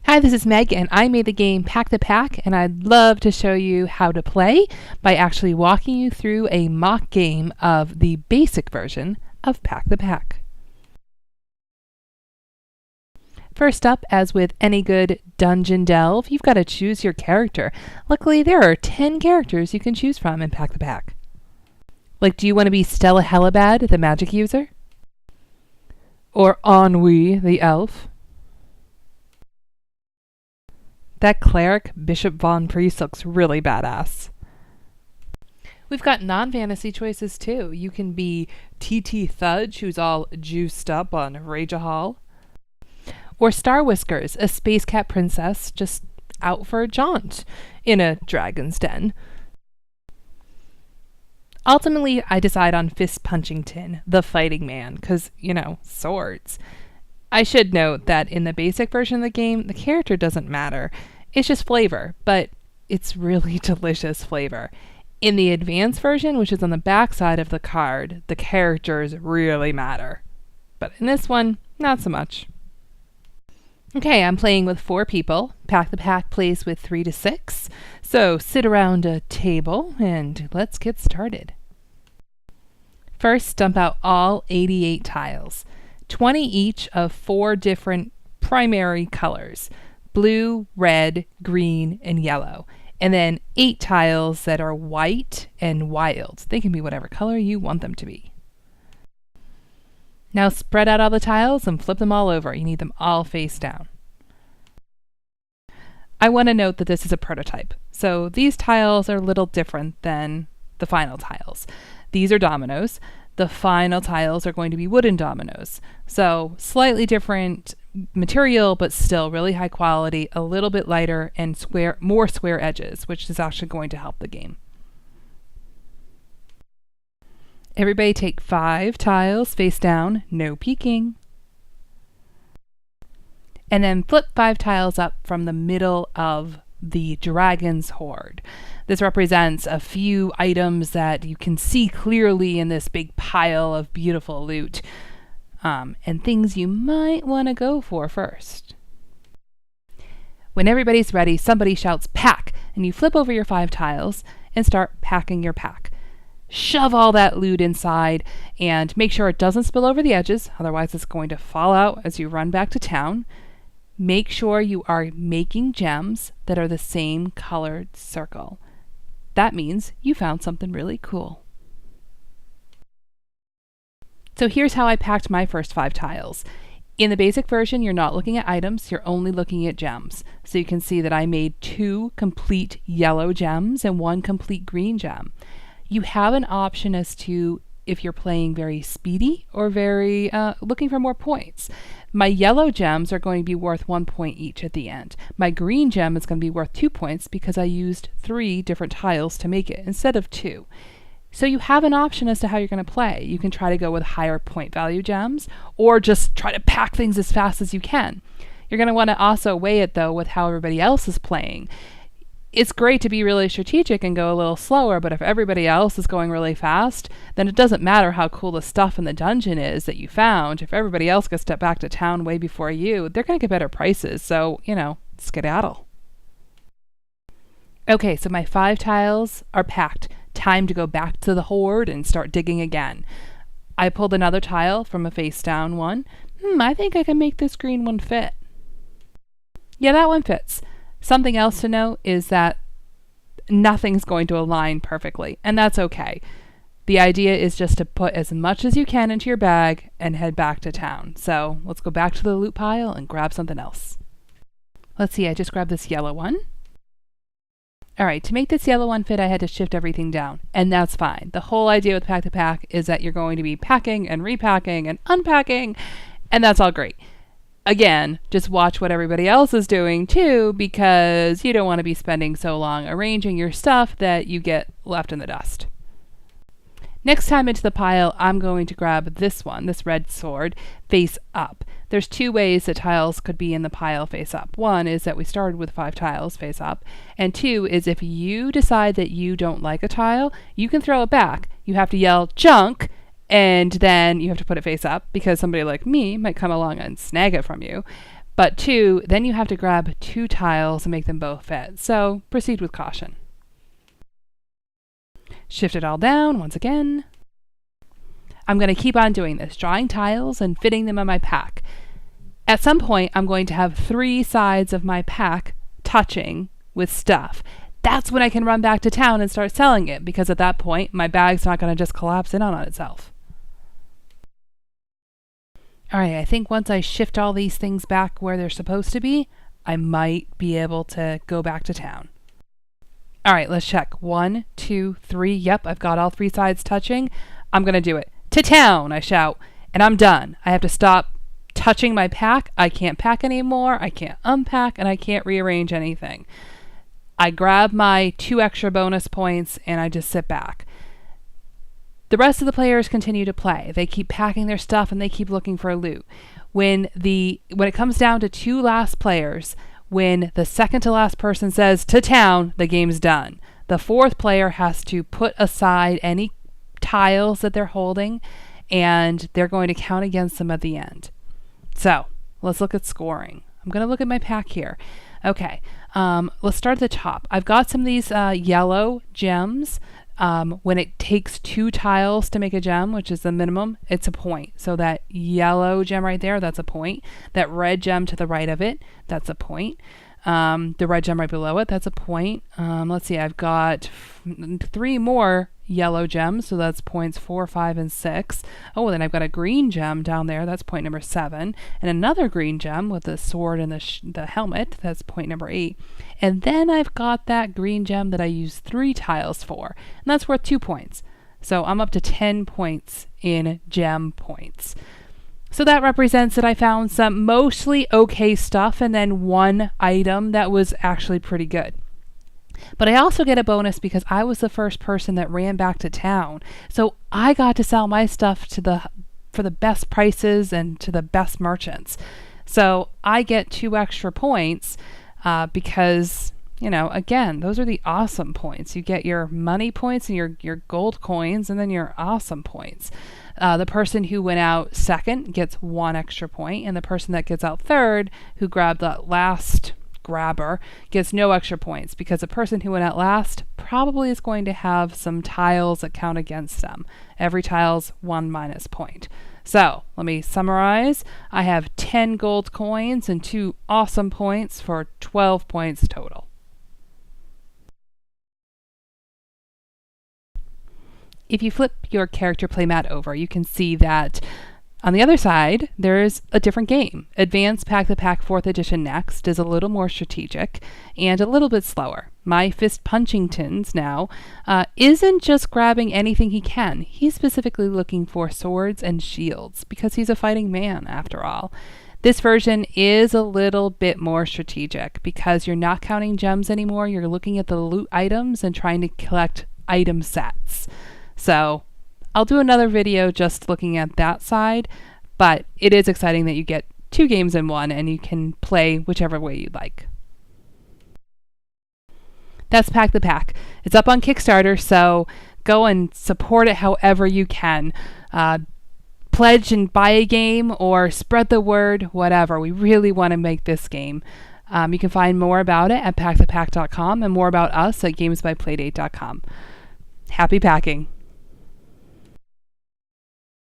Hi, this is Meg, and I made the game Pack the Pack, and I'd love to show you how to play by actually walking you through a mock game of the basic version of Pack the Pack. First up, as with any good dungeon delve, you've got to choose your character. Luckily, there are 10 characters you can choose from in Pack the Pack. Like, do you want to be Stella Helibad, the magic user? Or Ennui, the elf? That cleric, Bishop Von Priest, looks really badass. We've got non-fantasy choices too. You can be T.T. Thudge, who's all juiced up on Ragahol. Or Star Whiskers, a space cat princess just out for a jaunt in a dragon's den. Ultimately, I decide on Fist Punchington, the fighting man, because, swords. I should note that in the basic version of the game, the character doesn't matter. It's just flavor, but it's really delicious flavor. In the advanced version, which is on the back side of the card, the characters really matter. But in this one, not so much. Okay, I'm playing with 4 people. Pack the Pack plays with 3 to 6. So sit around a table and let's get started. First, dump out all 88 tiles. 20 each of 4 different primary colors: blue, red, green, and yellow. And then 8 tiles that are white and wild. They can be whatever color you want them to be. Now spread out all the tiles and flip them all over. You need them all face down. I want to note that this is a prototype. So these tiles are a little different than the final tiles. These are dominoes. The final tiles are going to be wooden dominoes. So slightly different material, but still really high quality, a little bit lighter, and more square edges, which is actually going to help the game. Everybody take 5 tiles face down, no peeking. And then flip 5 tiles up from the middle of the dragon's hoard. This represents a few items that you can see clearly in this big pile of beautiful loot, and things you might want to go for first. When everybody's ready, somebody shouts pack, and you flip over your 5 tiles and start packing your pack. Shove all that loot inside and make sure it doesn't spill over the edges, otherwise it's going to fall out as you run back to town. Make sure you are making gems that are the same colored circle. That means you found something really cool. So here's how I packed my first 5 tiles. In the basic version, you're not looking at items, you're only looking at gems. So you can see that I made 2 complete yellow gems and 1 complete green gem. You have an option as to if you're playing very speedy or very looking for more points. My yellow gems are going to be worth 1 point each at the end. My green gem is going to be worth 2 points because I used 3 different tiles to make it instead of 2. So you have an option as to how you're going to play. You can try to go with higher point value gems or just try to pack things as fast as you can. You're going to want to also weigh it though with how everybody else is playing. It's great to be really strategic and go a little slower, but if everybody else is going really fast, then it doesn't matter how cool the stuff in the dungeon is that you found. If everybody else gets back to town way before you, they're going to get better prices, so, skedaddle. Okay, so my 5 tiles are packed. Time to go back to the hoard and start digging again. I pulled another tile from a face down one. I think I can make this green one fit. Yeah, that one fits. Something else to note is that nothing's going to align perfectly, and that's okay. The idea is just to put as much as you can into your bag and head back to town. So let's go back to the loot pile and grab something else. Let's see, I just grabbed this yellow one. Alright, to make this yellow one fit, I had to shift everything down, and that's fine. The whole idea with Pack to Pack is that you're going to be packing and repacking and unpacking, and that's all great. Again, just watch what everybody else is doing too, because you don't want to be spending so long arranging your stuff that you get left in the dust. Next time into the pile, I'm going to grab this one, this red sword, face up. There's 2 ways that tiles could be in the pile face up. 1 is that we started with 5 tiles face up, and 2 is if you decide that you don't like a tile, you can throw it back. You have to yell junk, and then you have to put it face up because somebody like me might come along and snag it from you. But 2, then you have to grab 2 tiles and make them both fit. So proceed with caution. Shift it all down once again. I'm going to keep on doing this, drawing tiles and fitting them in my pack. At some point, I'm going to have 3 sides of my pack touching with stuff. That's when I can run back to town and start selling it, because at that point, my bag's not going to just collapse in on itself. All right, I think once I shift all these things back where they're supposed to be, I might be able to go back to town. All right, let's check. 1, 2, 3. Yep, I've got all 3 sides touching. I'm going to do it. To town, I shout, and I'm done. I have to stop touching my pack. I can't pack anymore. I can't unpack, and I can't rearrange anything. I grab my 2 extra bonus points, and I just sit back. The rest of the players continue to play. They keep packing their stuff and they keep looking for loot. When it comes down to 2 last players, when the second to last person says to town, the game's done. The 4th player has to put aside any tiles that they're holding, and they're going to count against them at the end. So let's look at scoring. I'm going to look at my pack here. Okay, let's start at the top. I've got some of these yellow gems. When it takes 2 tiles to make a gem, which is the minimum, it's a point. So that yellow gem right there, that's a point. That red gem to the right of it, that's a point. The red gem right below it, that's a point. Let's see, I've got 3 more yellow gems, so that's points 4, 5, and 6. Oh, then I've got a green gem down there, that's point number 7. And another green gem with the sword and the helmet, that's point number 8. And then I've got that green gem that I used 3 tiles for, and that's worth 2 points. So I'm up to 10 points in gem points. So that represents that I found some mostly okay stuff and then 1 item that was actually pretty good. But I also get a bonus because I was the first person that ran back to town. So I got to sell my stuff for the best prices and to the best merchants. So I get 2 extra points because, again, those are the awesome points. You get your money points and your gold coins and then your awesome points. The person who went out second gets 1 extra point, and the person that gets out third, who grabbed the last grabber, gets no extra points, because the person who went out last probably is going to have some tiles that count against them. Every tile's 1 minus point. So let me summarize. I have 10 gold coins and 2 awesome points for 12 points total. If you flip your character playmat over, you can see that on the other side, there's a different game. Advanced Pack the Pack 4th Edition Next is a little more strategic and a little bit slower. My Fist Punchingtons now isn't just grabbing anything he can. He's specifically looking for swords and shields because he's a fighting man, after all. This version is a little bit more strategic because you're not counting gems anymore. You're looking at the loot items and trying to collect item sets. So I'll do another video just looking at that side, but it is exciting that you get 2 games in one and you can play whichever way you'd like. That's Pack the Pack. It's up on Kickstarter, so go and support it however you can. Pledge and buy a game or spread the word, whatever. We really want to make this game. You can find more about it at packthepack.com and more about us at gamesbyplaydate.com. Happy packing!